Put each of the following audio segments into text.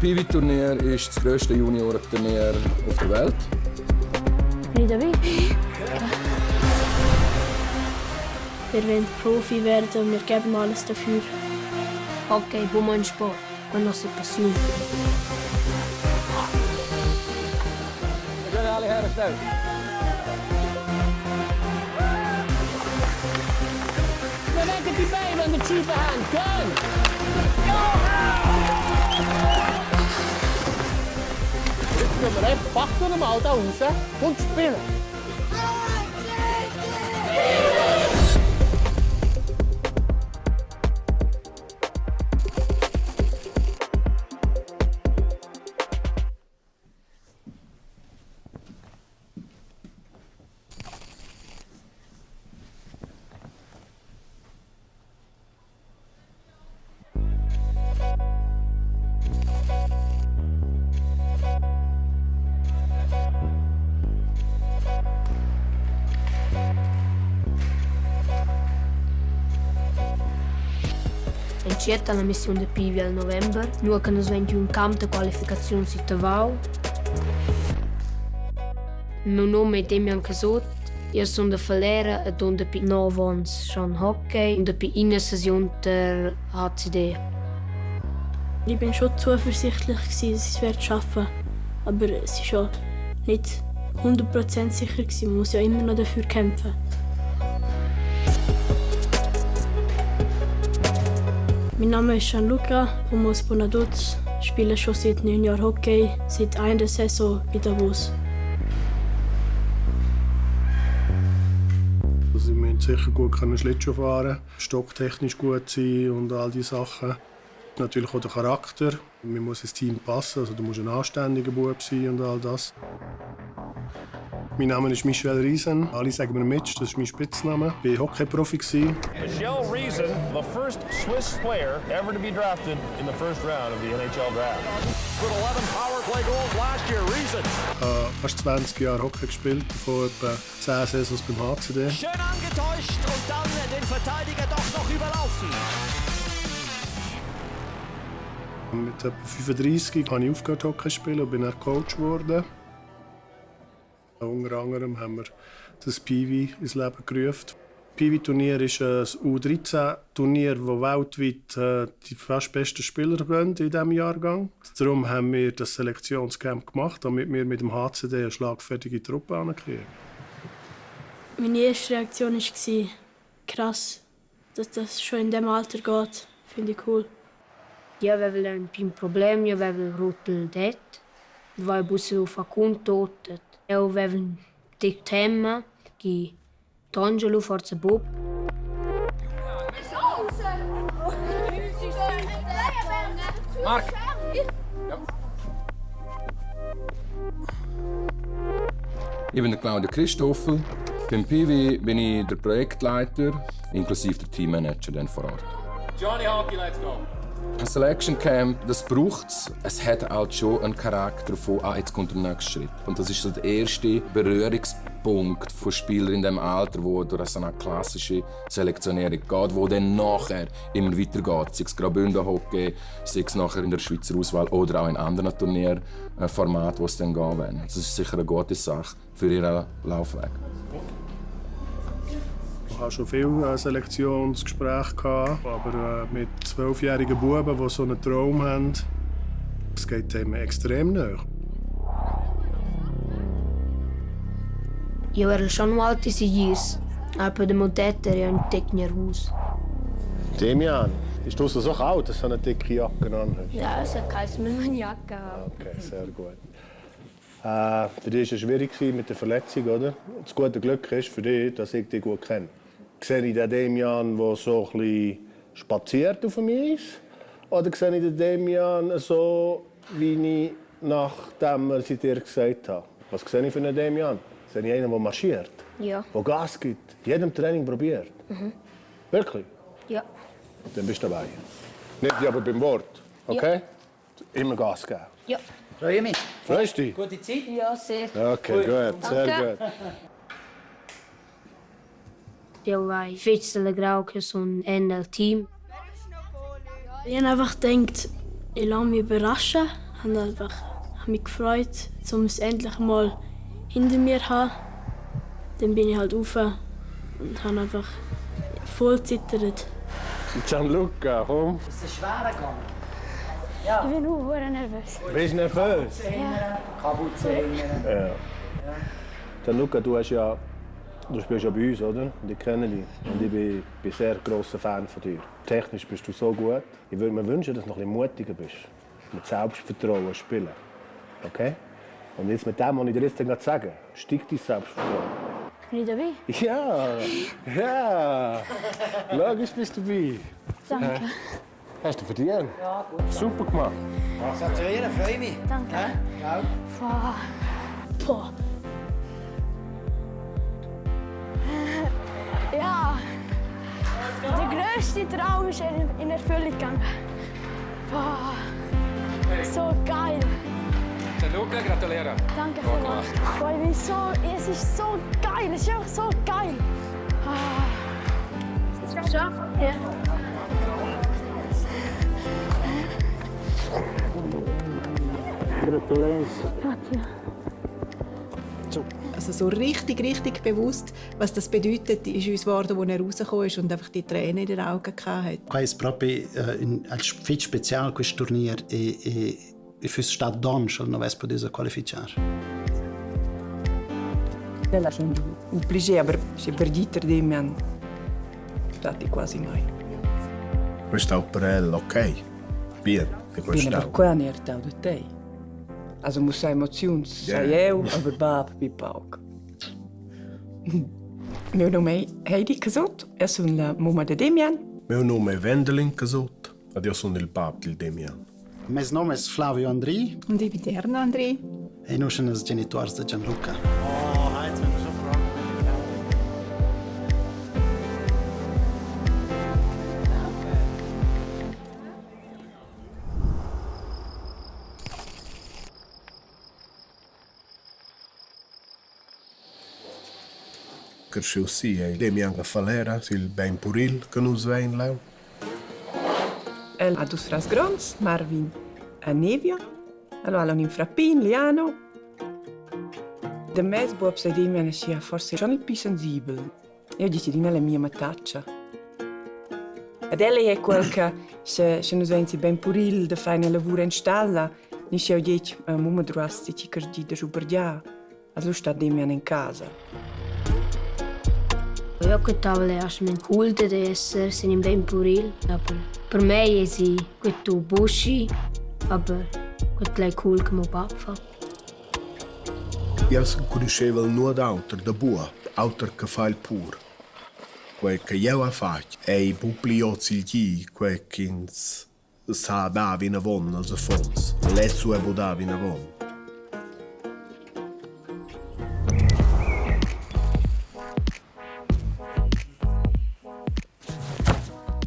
Piwi-Turnier ist das grösste Juniorenturnier auf der Welt. Bin ich dabei? Wir wollen Profi werden und wir geben alles dafür. Hockey, pour moi un sport, con nostra passione. Wir können alle herstellen. We leggen die bij met de super hand. Gun! Jetzt können wir einfach packen mal da raus und spielen. Encetta la missione de Pivi al novembre, nu che nos vendi un camp de qualificazione si Tavau. Il mio nome è Demian Casot. Io sono da Falera e don de 9 anni schon Hockey und de in Saison der HCD. Ich war schon zuversichtlich, dass ich es schaffen werde. Aber es war schon nicht 100% sicher. Man muss ja immer noch dafür kämpfen. Mein Name ist Gianluca, komme aus Bonaduz, spiele schon seit 9 Jahren Hockey, seit einer Saison in Davos. Also, wir müssen sicher gut Schlittschuh fahren, stocktechnisch gut sein und all diese Sachen. Natürlich auch der Charakter. Man muss ins Team passen, also du musst ein anständiger Bub sein und all das. Mein Name ist Michel Riesen. Alle sagen mir Mitch, das ist mein Spitzname. Ich war Hockeyprofi. Michel Riesen, the first Swiss player ever to be drafted in the first round of the NHL draft. With 11 powerplay goals last year, Riesen. Ich habe fast 20 Jahre Hockey gespielt, davon etwa 10 Saisons beim HCD. Schön angetäuscht und dann den Verteidiger doch noch überlaufen. Mit etwa 35 habe ich aufgehört Hockey zu spielen und bin dann Coach geworden. Unter anderem haben wir das Piwi ins Leben gerufen. Das Piwi-Turnier ist ein U13-Turnier, das weltweit die fast besten Spieler gehen in diesem Jahrgang. Darum haben wir das Selektionscamp gemacht, damit wir mit dem HCD eine schlagfertige Truppe ankriegen. Meine erste Reaktion war krass, dass das schon in diesem Alter geht. Finde ich cool. Io avevo un problema, io avevo rotto il det, dovevo bussare a conto. Io avevo un tema che D'Angelo forse Bob. Mark! Ja. Ich bin der Claudio Christoffel. Beim Piwi bin ich der Projektleiter, inklusive der Teammanager dann vor Ort. Johnny Hockey, let's go. Ein Selection Camp, das braucht es. Es hat halt schon einen Charakter von jetzt kommt der nächste Schritt. Und das ist so der erste Berührungspunkt von Spielern in diesem Alter, wo durch so eine klassische Selektionierung geht, wo dann nachher immer weitergeht. Sei es Graubünden Hockey, sei es nachher in der Schweizer Auswahl oder auch in anderen Turnierformaten, wo es dann gehen wird. Das ist sicher eine gute Sache für ihren Laufweg. Ich hatte schon viele Selektionsgespräche, aber mit 12-jährigen Buben, die so einen Traum haben, das geht dem extrem nahe. Io ero schon alte Sigis, aber der Modette era un tecnier Haus. Demian, ist du so kalt, dass du eine dicke Jacke anhast? Ja, es hat geheißen, mit meiner Jacke haben. Okay, sehr gut. Für dich war es schwierig mit der Verletzung, oder? Das gute Glück ist für dich, dass ich dich gut kenne. Sehe ich den Demian, der so ein bisschen spaziert auf dem Eis? Oder sehe ich den Demian so, wie ich nachdem ich dir gesagt habe? Was sehe ich für einen Demian? Sehe ich einen, der marschiert? Ja. Der Gas gibt? Jedem Training probiert? Mhm. Wirklich? Ja. Dann bist du dabei. Nicht aber beim Wort, okay? Ja. Immer Gas geben. Ja. Freue mich. Freust du dich? Gute Zeit? Ja, sehr. Okay, gut, sehr gut. Eu vai fez legal que so ein NL-Team. Ich habe einfach gedacht, ich lasse mich überraschen. habe mich gefreut, um es endlich mal hinter mir zu haben. Dann bin ich halt rauf und habe einfach voll zittert. Gianluca, komm. Ist es schwer gegangen? Ich bin auch sehr nervös. Bist du nervös? Kabuzerinnen. Ja. Gianluca, du spielst ja bei uns, oder? Und ich kenne dich. Und ich bin ein sehr grosser Fan von dir. Technisch bist du so gut. Ich würde mir wünschen, dass du noch ein bisschen mutiger bist. Mit Selbstvertrauen spielen. Okay? Und jetzt mit dem, was ich dir jetzt gerade sage, steigt dein Selbstvertrauen. Bin ich dabei? Ja! Ja! Logisch bist du dabei. Danke. Hast du verdient? Ja, gut. Super gemacht. Gratulieren, freue mich. Danke. Ja. Boah. Ja, der grösste Traum ist in Erfüllung gegangen. Boah. So geil. Luca, gratuliere. Danke vielmals. Es ist so geil. Es ist einfach so geil. Hast du es geschafft? Ja. Gratulation. Also so richtig bewusst, was das bedeutet, ist uns geworden, als er rausgekommen ist und einfach die Tränen in den Augen hatte. Questo proprio fit speciale questo turnier e für Stadt Donschel non avesse potuto qualificare. È stato un piacere, ma se perdite Demian, stati quasi mai. Questo è un parello, ok? Bene, di questo. Per qua ne è stato te. Also muss sein Emotionen, sei eu, aber Bab bei Pauk. Meu nome è Heidi Casot, e sono la mamma di Demian. Meu nome è Wendelin Casot, e io sono il papà di Demian. Meu nome è Flavio Andri. Und ich bin Erna André. E noi siamo i genitori di Gianluca. Oh, jetzt sind wir schon fragen. Cresceu sì, e Demian Falera, il ben puril che nos vem lá. El ha dos fras grans, Marvin e Nevia. Allora hanno un frappin, Liano. De mes Bob se Demian sia forse schon il più sensibile. Io dici di la mia mataccia. Ed ella è quel che se nos vem si ben puril de fare lavoro in stalla, ni se dici mamma drosti ci cardi de supergia. Also sta Demian in casa. Io aspettavo erstmal cool di essere in ben puril, aber per me è sì, questo busci, aber questo è cool che mio papà. Io conoscevo il nuovo autor da Bua, autor che fa il pur. Quel che io ho fatto è i pupliozzi gli, quel che sa davi in avon als fons, le sue budavi in avon.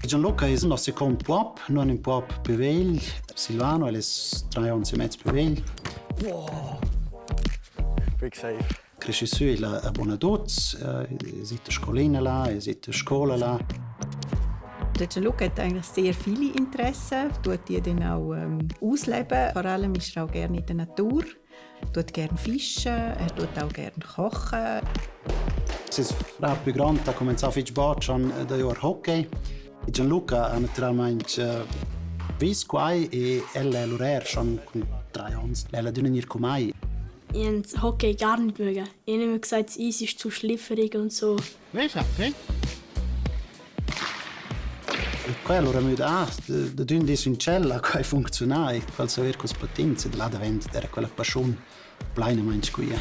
Gianluca è il nostro secondo pop, non un pop più vecchio. Silvano è 3 anni e mezzo più vecchio. Wow. Big save. Cresce su, è una buona dozza, siete a scolina là, siete a scuola là. Der Gianluca hat eigentlich sehr viele Interessen, tut die dann auch ausleben. Vor allem ist er auch gerne in der Natur, tut gerne fischen, er tut auch gerne kochen. Se la più grande ha cominciato a fare sport schon da Jahr Hockey. Gianluca ha naturalmente visto qua e ella l'orer schon con 3 anni. Ella dünn nicht kommen. Ich habe Hockey gar nicht mögen. Ich habe immer gesagt, das Eis ist zu schlifferig und so. Weißt du, okay? E poi allora mi da dünn di in cella qua funziona e qual so ver cos potenze là davanti era quella passione pleina manch qui.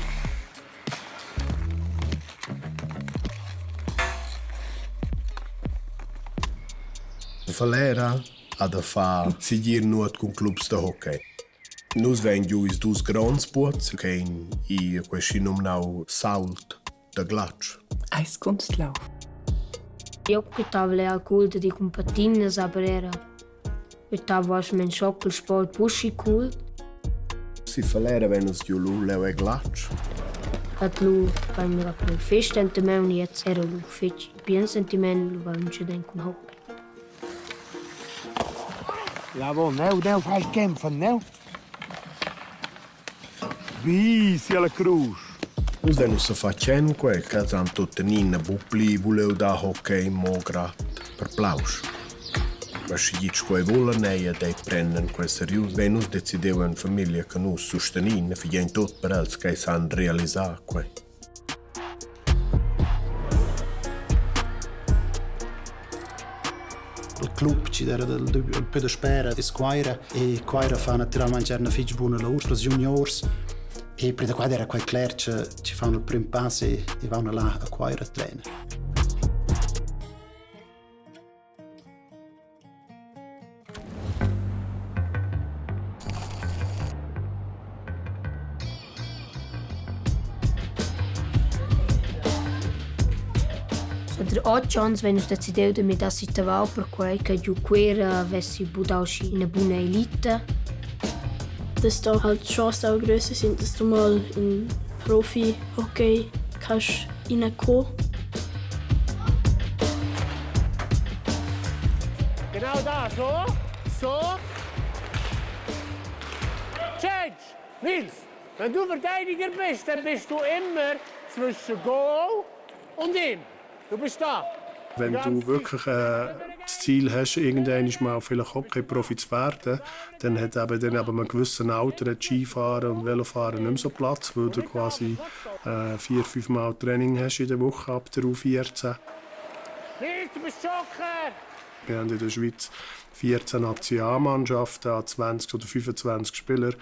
Falera ha da fa seguir nuot con clubs de hockey. Nus ven giuis dus grands bots che i questi nomnau Salt de Glatsch. Eis Kunstlauf. Io aspettavo le cool di compatine, aber era. Aspettavo erstmal Schockelsport buschi cool. Si Falera venus giu lu leu e Glatsch. Hat lu bei mir aber fest sentiment und jetzt era lu fest bien sentiment lu bei uns den con hockey. Jawohl, nou, fai kämpfen, nou. Visi alla cruz. Noi non si facciamo quel che hanno tutti in bubbli, volevo da hockey in mogra per plaus. Ma se gli scuole vogliono e prendono questo serious, beh, noi decidiamo in famiglia che noi sosteniamo, facciamo tutto per els che sanno realizzare quel. Il club ci dà un po' di spera di squadra e quaira fa naturalmente una fitch buona lavoro per i juniors e per da era quel clair ci fanno il primo passo e vanno là a quaira trainer. Der 8 anni wenn us decideu de mit das sitavau per quei che giù quera avessi budausi in una buona elite. Dass da halt Chancen auch grösser sind, dass du mal in Profi-Hockey kannst reinkommen. Genau da, so, so. Change! Nils, wenn du Verteidiger bist, dann bist du immer zwischen Goal und ihm. Du bist da. Wenn du wirklich das Ziel hast, irgendwann mal vielleicht Hockey-Profi zu werden, dann hat eben dann ab einem gewissen Alter Skifahren und Velofahren nicht mehr so Platz, weil du quasi 4-5 Mal Training hast in der Woche ab der U14. Nils, du bist Joker! Wir haben in der Schweiz 14 Nationalmannschaften, 20 oder 25 Spieler.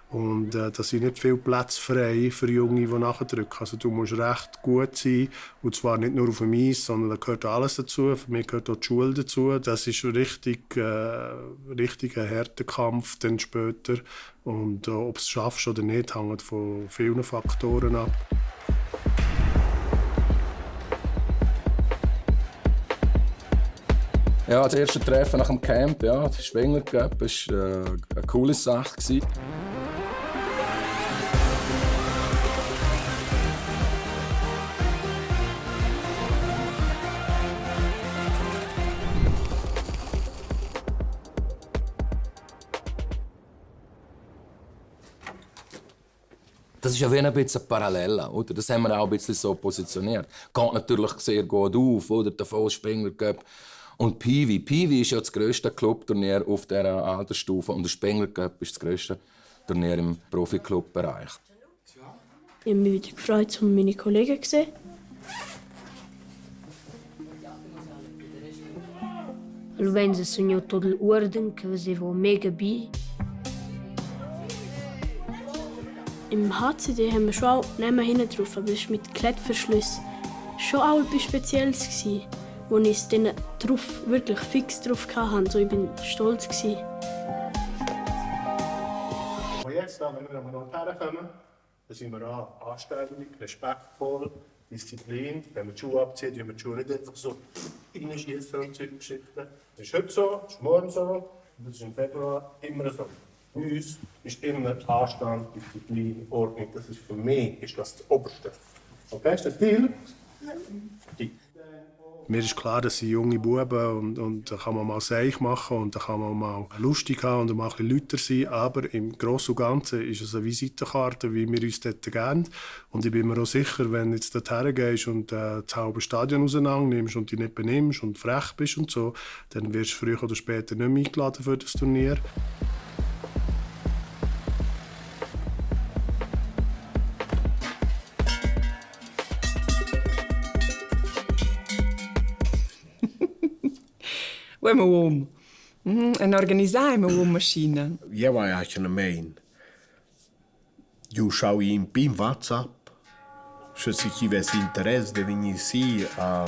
Und da sind nicht viele Plätze frei für Junge, die nachdrücken. Also du musst recht gut sein. Und zwar nicht nur auf dem Eis, sondern da gehört alles dazu. Für mich gehört auch die Schule dazu. Das ist richtig ein harter Kampf dann später. Und ob du es schaffst oder nicht, hängt von vielen Faktoren ab. Ja, das erste Treffen nach dem Camp, ja, der Spengler Cup, war eine coole Sache. Das ist ja wie ein bisschen Parallele, oder? Das haben wir auch ein bisschen so positioniert. Geht natürlich sehr gut auf, oder? Der Voll Spengler Cup. Und Piwi. Piwi ist ja das grösste Clubturnier auf dieser Altersstufe und der Spengler Cup ist das grösste Turnier im Profi-Club-Bereich. Ich habe mich wieder gefreut, um meine Kollegen zu sehen. Wenn sie so tot l'ordem che facevo mega bi. Im HCD haben wir schon auch Namen hinten drauf, aber es war mit Klettverschluss schon auch etwas Spezielles, wo ich es dann drauf, wirklich fix drauf hatte. So, ich war stolz. Und jetzt, wenn wir noch herkommen, dann sind wir anständig, respektvoll, Disziplin. Wenn wir die Schuhe abziehen, tun wir die Schuhe nicht einfach so reinschießen und solche Geschichten. Das ist heute so, das ist morgen so und das ist im Februar immer so. Bei uns ist immer Anstand, Disziplin, Ordnung. Das ist für mich ist das Oberste. Okay, ist das Deal? Ja. Mir ist klar, dass sie junge Buben und da kann man mal seich machen und da kann man mal lustig haben und mal ein bisschen lauter sein. Aber im Großen und Ganzen ist es eine Visitenkarte, wie wir uns dort geben. Und ich bin mir auch sicher, wenn du jetzt dorthin gehst und das halbe Stadion auseinander nimmst und dich nicht benimmst und frech bist und so, dann wirst du früher oder später nicht mehr eingeladen für das Turnier. Uma uomo. Organizzare uma uomo-maschina. Eu acho na main. Eu schau in pim WhatsApp. Se tivesse interesse de vir aqui a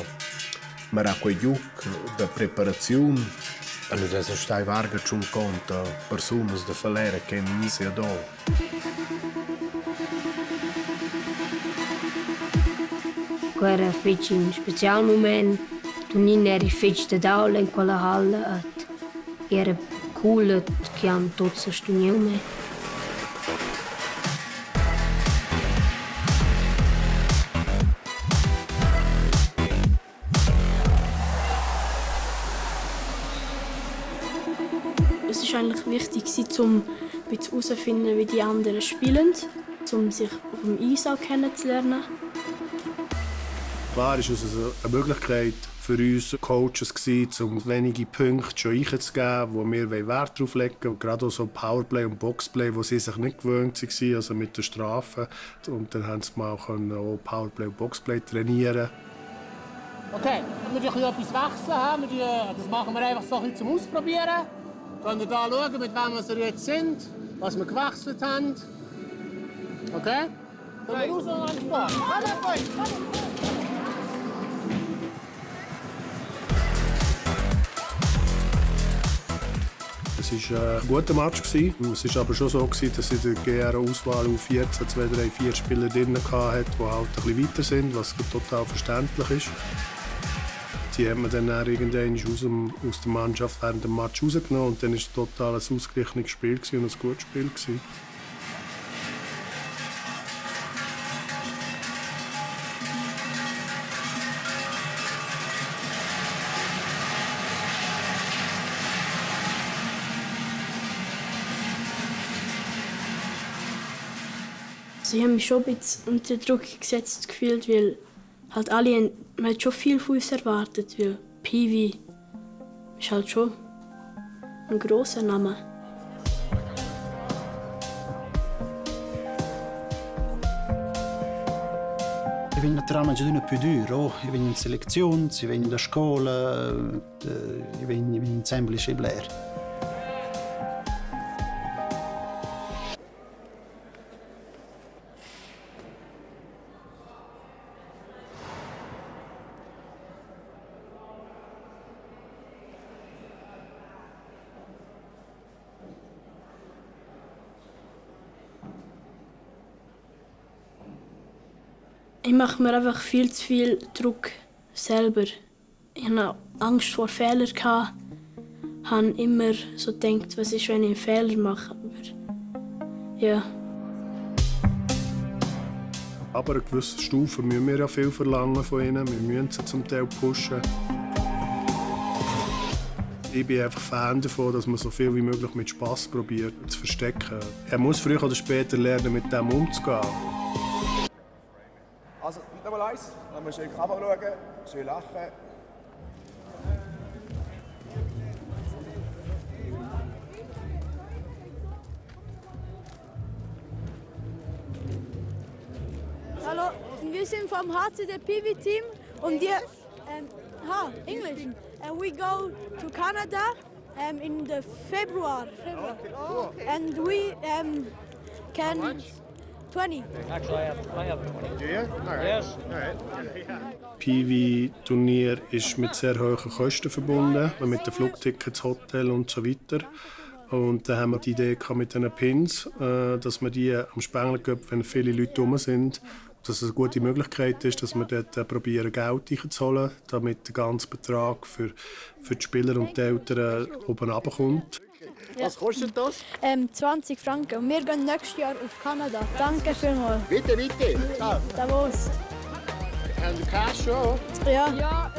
Maracuayuc, da preparação, e das está em varga de conta pessoas de falera que inicia do. Era feito um especial momento. Tonin era feito da aula em quella halla. Era cool que han todos sostenido me. Es war eigentlich wichtig, um ein bisschen herausfinden, wie die anderen spielen, um sich auf dem Eis auch kennenzulernen. Klar war es eine Möglichkeit für uns Coaches, um wenige Punkte schon einzugeben, wo wir Wert darauf legen. Gerade auch so Powerplay und Boxplay, wo sie sich nicht gewöhnt waren, also mit der Strafe. Und dann haben sie mal auch Powerplay und Boxplay trainieren. Okay, wenn wir etwas wechseln haben, das machen wir einfach so ein bisschen zum Ausprobieren. Könnt ihr hier schauen, mit wem wir jetzt sind, was wir gewechselt haben. Okay? Dann wir raus und an den Sport. Es war ein guter Match. Es war aber schon so, dass sie in der GR-Auswahl auf 14, 2, 3, 4 Spieler drin hatte, die halt ein bisschen weiter sind, was total verständlich ist. Die haben wir dann irgendwann aus der Mannschaft während dem Match rausgenommen und dann war es total ein ausgeglichenes Spiel und ein gutes Spiel. Also ich habe mich schon ein bisschen unter Druck gesetzt gefühlt, weil halt man hat schon viel von uns erwartet, weil Piwi ist halt schon ein grosser Name. Ich bin naturalmente un più duro, io vengo in selezione, io vengo da scuola, io vengo in semplice Blair. Ich mache mir einfach viel zu viel Druck selber. Ich hatte Angst vor Fehlern. Ich habe immer so gedacht, was ist, wenn ich einen Fehler mache. Aber ja. Aber an gewissen Stufen müssen wir ja viel verlangen von ihnen. Wir müssen sie zum Teil pushen. Ich bin einfach Fan davon, dass man so viel wie möglich mit Spass probiert zu verstecken. Er muss früher oder später lernen, mit dem umzugehen. Also, nochmal eins. Dann musst du in die Kamera schauen, schön lachen. Hallo, wir sind vom HCD Piwi-Team und wir, English. And we go to Canada in the February. Okay. And we can 20. Actually, I have 20. Do you? All right. Yes. All right. Piwi-Turnier ist mit sehr hohen Kosten verbunden, mit den Flugtickets, Hotel und so weiter. Und dann haben wir die Idee mit diesen Pins, dass man die am Spengler gibt, wenn viele Leute rum sind, dass es eine gute Möglichkeit ist, dass wir dort probieren, Geld einzuholen, damit der ganze Betrag für die Spieler und die Eltern oben runterkommt. Was kostet das? 20 Franken. Und wir gehen nächstes Jahr auf Kanada. Danke vielmals. Bitte, bitte. Ja, Davos. Haben Sie Cash schon? Ja. Ja,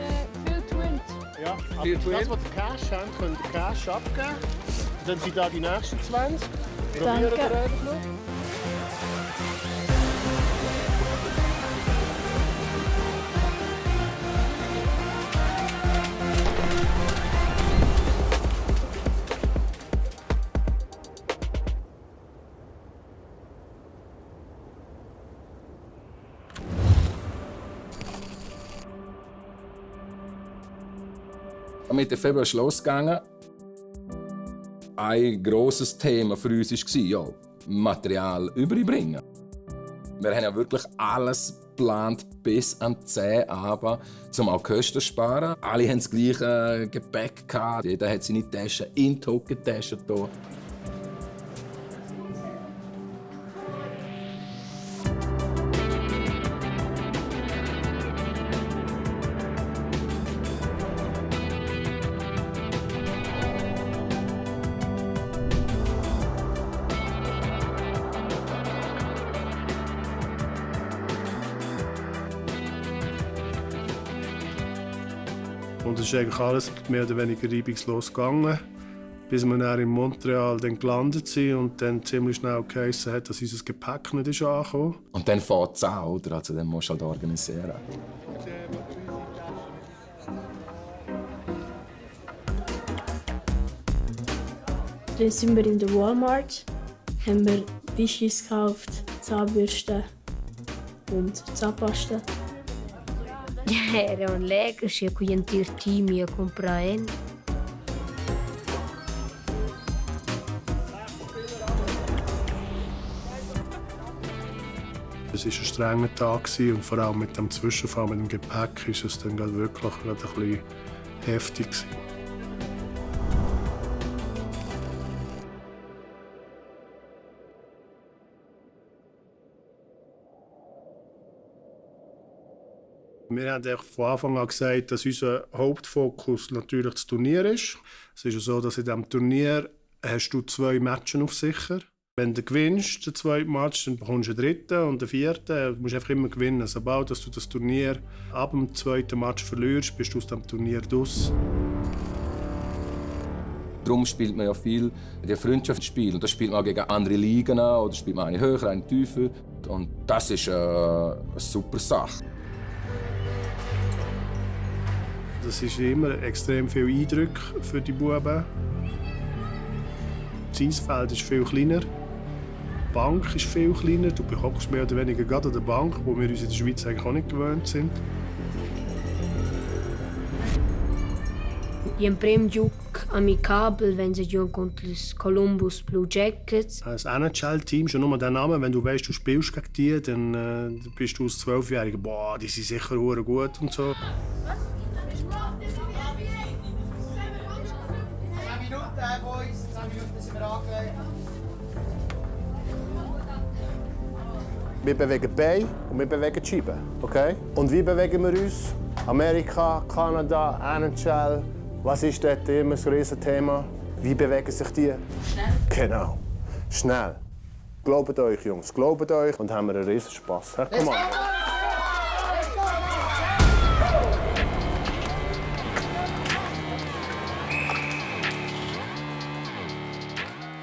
viel Twint. Ja, aber das, was Sie Cash haben, könnt ihr Cash abgeben. Dann sind da die nächsten 20. Danke. Mit dem Februar ist losgegangen. Ein grosses Thema für uns war, ja, Material überbringen. Wir haben ja wirklich alles geplant bis an die Zähne runter, um auch Kosten zu sparen. Alle hatten das gleiche Gepäck. Jeder hat seine Taschen in die Hockeytasche hier. Und es ist eigentlich alles mehr oder weniger reibungslos gegangen, Bis wir dann in Montreal dann gelandet sind und dann ziemlich schnell geheißen hat, dass unser Gepäck nicht ist angekommen. Und dann fährt es an, oder? Also dann musst du halt organisieren. Dann sind wir in der Walmart, haben wir Wischis gekauft, Zahnbürsten und Zahnpasta. Erano legacy con gli antirtimi a comprare. Es war ein strenger Tag und vor allem mit dem Zwischenfall mit dem Gepäck ist es dann wirklich ein bisschen heftig. Wir haben von Anfang an gesagt, dass unser Hauptfokus natürlich das Turnier ist. Es ist so, dass in diesem Turnier hast du 2 Matches auf sicher. Wenn du gewinnst, den zweiten Match, dann bekommst du den dritten und den vierten. Du musst einfach immer gewinnen. Sobald du das Turnier ab dem zweiten Match verlierst, bist du aus dem Turnier raus. Darum spielt man ja viel die Freundschaftsspiele. Und da spielt man auch gegen andere Ligen an, oder spielt man eine höher, eine tiefer. Und das ist eine super Sache. Das ist immer extrem viel Eindruck für die Buben. Das Eisfeld ist viel kleiner. Die Bank ist viel kleiner. Du hockst mehr oder weniger gerade an der Bank, wo wir uns in der Schweiz eigentlich auch nicht gewöhnt sind. Gli primo gioco amichevole wenn sie gioco contro les Columbus Blue Jackets. Das NHL-Team, schon nur der Name, wenn du weißt, du spielst gegen die, dann bist du als 12-Jähriger, boah, die sind sicher gut und so. 10 Minuten, Boys. 10 Minuten sind wir angelegt. Wir bewegen die Beine und wir bewegen die Scheiben. Okay? Und wie bewegen wir uns? Amerika, Kanada, NHL. Was ist dort immer das Riesenthema? Wie bewegen sich die? Schnell. Genau. Schnell. Glaubt euch, Jungs. Glaubt euch und haben wir einen riesen Spass. Komm mal.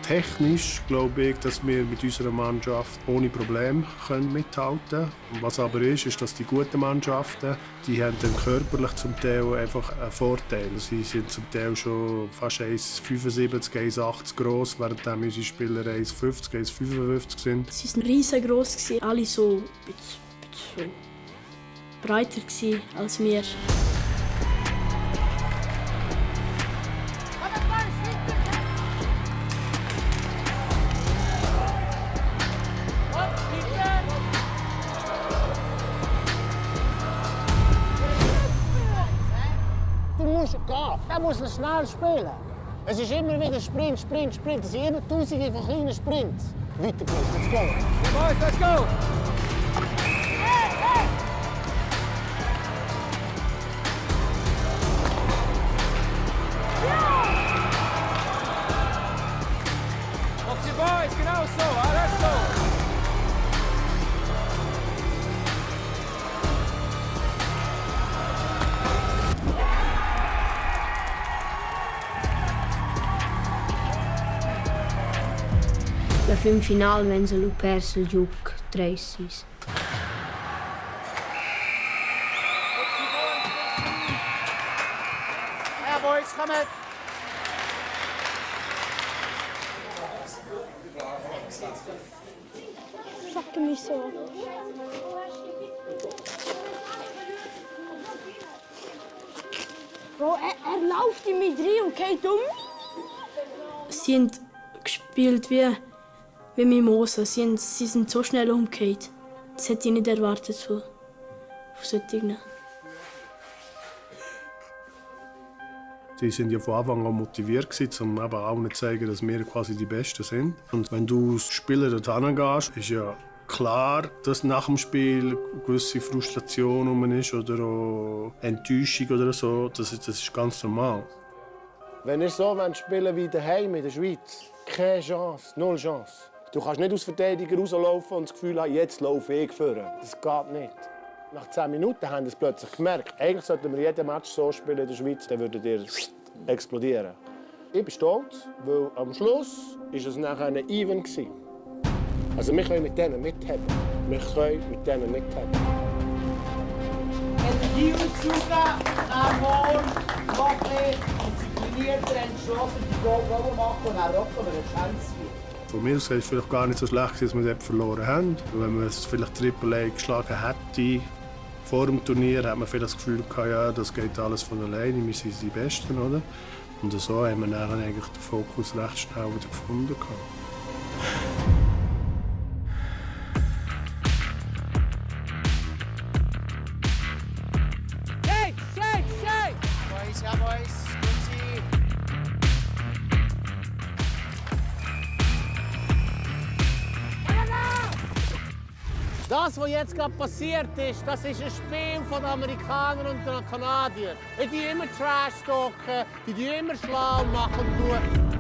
Technisch glaube ich, dass wir mit unserer Mannschaft ohne Probleme mithalten können. Was aber ist, dass die guten Mannschaften, die haben dann körperlich zum Teil einfach einen Vorteil. Sie sind zum Teil schon fast 1,75, 1,80 groß, während unsere Spieler 1,50, 1,55 sind. Sie waren riesengroß, alle so ein bisschen breiter als wir. Er muss schnell spielen. Es ist immer wieder Sprint, Sprint, Sprint. Es sind immer Tausende von kleinen Sprints. Weiter geht's, let's go. Boys, let's go! Auf die Boys, genau so, let's go! La fin finale wenn sie perso il gioco 3-6. Ja, Boys, komm mit! Fuck mich so. Bro, er läuft in mich drin und geht um. Sie haben gespielt wie Mimosa. Sie sind so schnell umgekehrt. Das hätte ich nicht erwartet von solchen. Sie waren ja von Anfang an motiviert, um eben allen zu zeigen, dass wir quasi die Besten sind. Und wenn du als Spieler dorthin gehst, ist ja klar, dass nach dem Spiel eine gewisse Frustration ist oder auch Enttäuschung oder so. Das ist ganz normal. Wenn ihr so spielen wie daheim in der Schweiz, keine Chance, null Chance. Du kannst nicht als Verteidiger rauslaufen und das Gefühl haben, jetzt laufe ich vorne. Das geht nicht. Nach 10 Minuten haben sie es plötzlich gemerkt. Eigentlich sollten wir jeden Match so spielen in der Schweiz, dann würdet ihr explodieren. Ich bin stolz, weil am Schluss war es nachher ein Event. Also wir können mit denen mithaben. Wir können mit denen mithaben. Energie aufsuchen, Amor, machen, disziplinierter, entschlossen, die Goal machen und dann rocken wir eine Chance. Von mir aus war es vielleicht gar nicht so schlecht, dass wir dort verloren haben. Wenn wir es vielleicht Triple A geschlagen hätten, vor dem Turnier, hat man vielleicht das Gefühl gehabt, ja, das geht alles von alleine, wir sind die Besten, oder? Und so haben wir dann eigentlich den Fokus recht schnell wieder gefunden. Shake, shake, shake! Boys, ja, Boys, gut. Das, was jetzt gerade passiert ist, das ist ein Spiel von den Amerikanern und den Kanadiern. Die immer Trash talken, die immer schlau machen.